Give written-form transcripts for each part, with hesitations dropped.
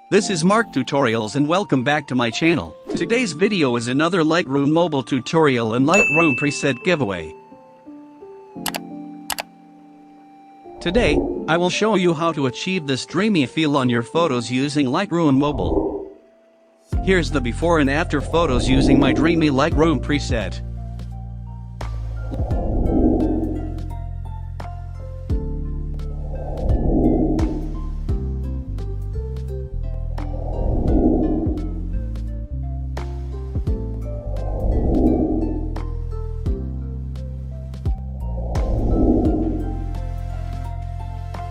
This is MarcTutorials and welcome back to my channel. Today's video is another Lightroom mobile tutorial and Lightroom preset giveaway. Today, I will show you how to achieve this dreamy feel on your photos using Lightroom mobile. Here's the before and after photos using my dreamy Lightroom preset.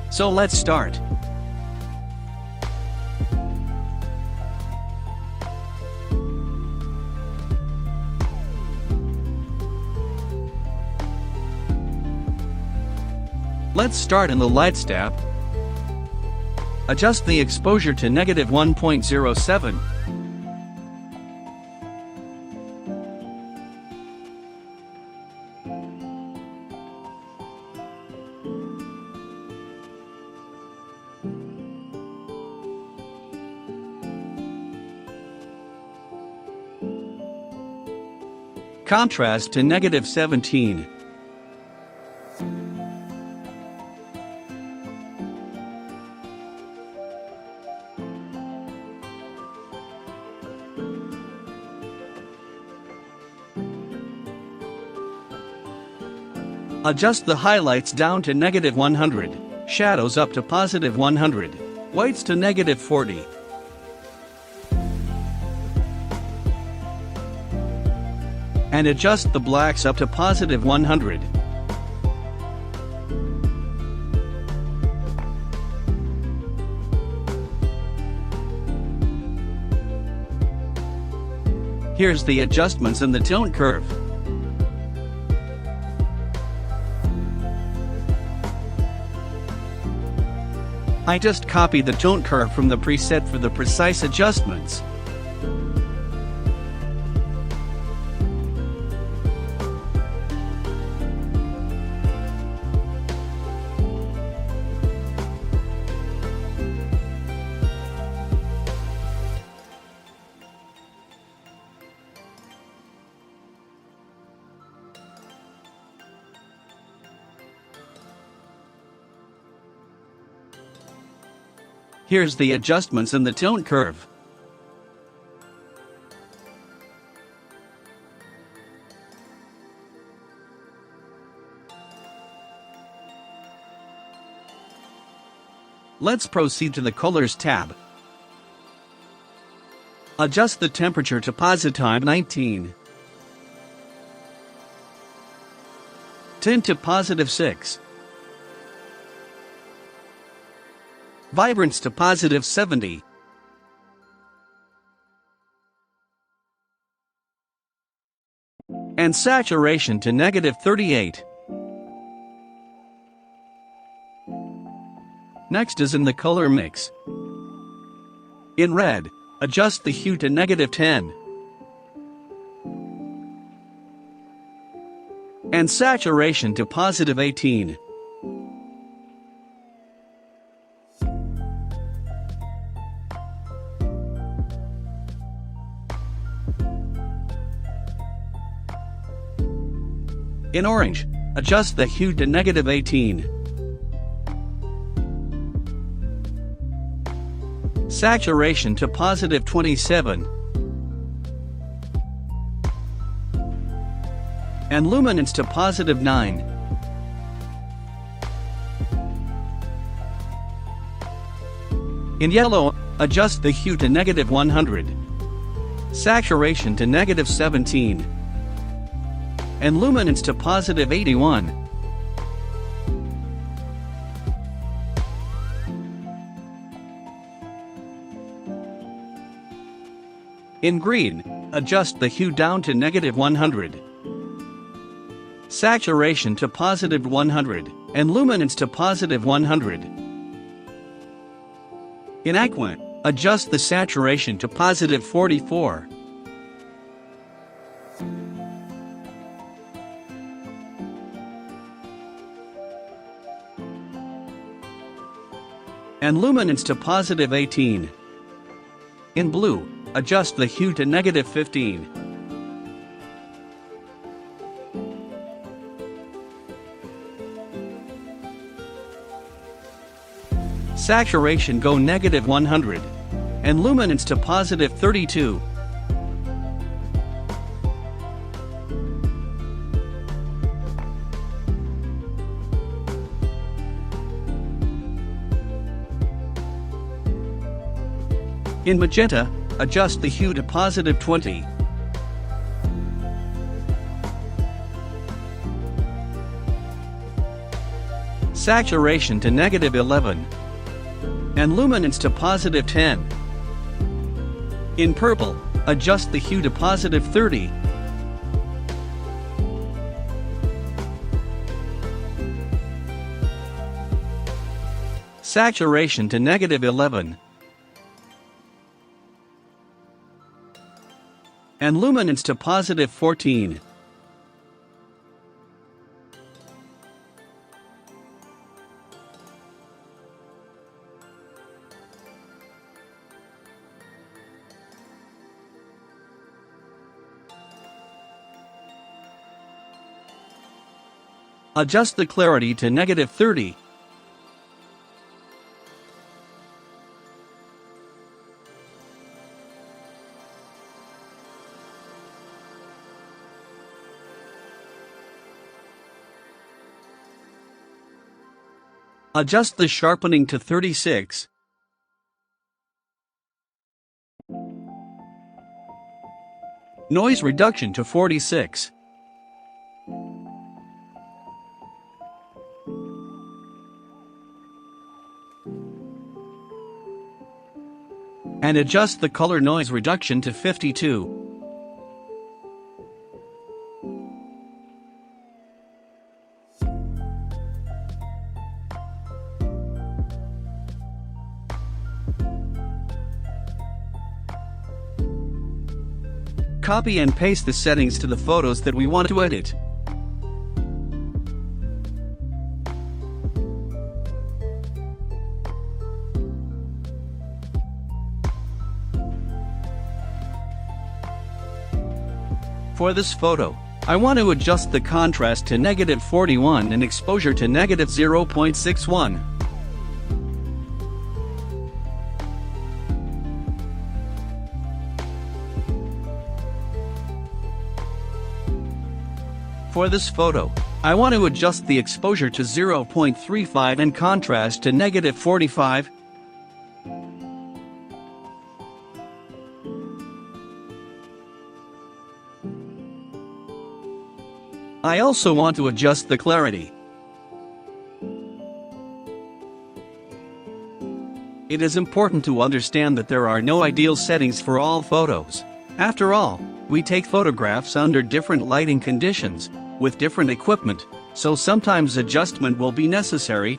So let's start. Let's start in the Lights tab. Adjust the exposure to -1.07. Contrast to -17. Adjust the highlights down to -100, shadows up to +100, whites to -40. And adjust the blacks up to +100. Here's the adjustments in the tone curve. I just copied the tone curve from the preset for the precise adjustments. Here's the adjustments in the tone curve. Let's proceed to the Colors tab. Adjust the temperature to +19. Tint to +6. Vibrance to +70. And saturation to -38. Next is in the color mix. In red, adjust the hue to -10. And saturation to +18. In orange, adjust the hue to -18. Saturation to +27. And luminance to +9. In yellow, adjust the hue to -100. Saturation to -17. And luminance to +81. In green, adjust the hue down to -100. Saturation to +100, and luminance to +100. In aqua, adjust the saturation to +44. and luminance to +18. In blue, adjust the hue to -15. Saturation go -100. And luminance to +32. In magenta, adjust the hue to +20. Saturation to -11. And luminance to +10. In purple, adjust the hue to +30. Saturation to -11. And luminance to +14. Adjust the clarity to -30. Adjust the sharpening to 36. Noise reduction to 46. And adjust the color noise reduction to 52. Copy and paste the settings to the photos that we want to edit. For this photo, I want to adjust the contrast to -41 and exposure to -0.61. For this photo, I want to adjust the exposure to 0.35 and contrast to -45. I also want to adjust the clarity. It is important to understand that there are no ideal settings for all photos. After all, we take photographs under different lighting conditions, with different equipment, so sometimes adjustment will be necessary,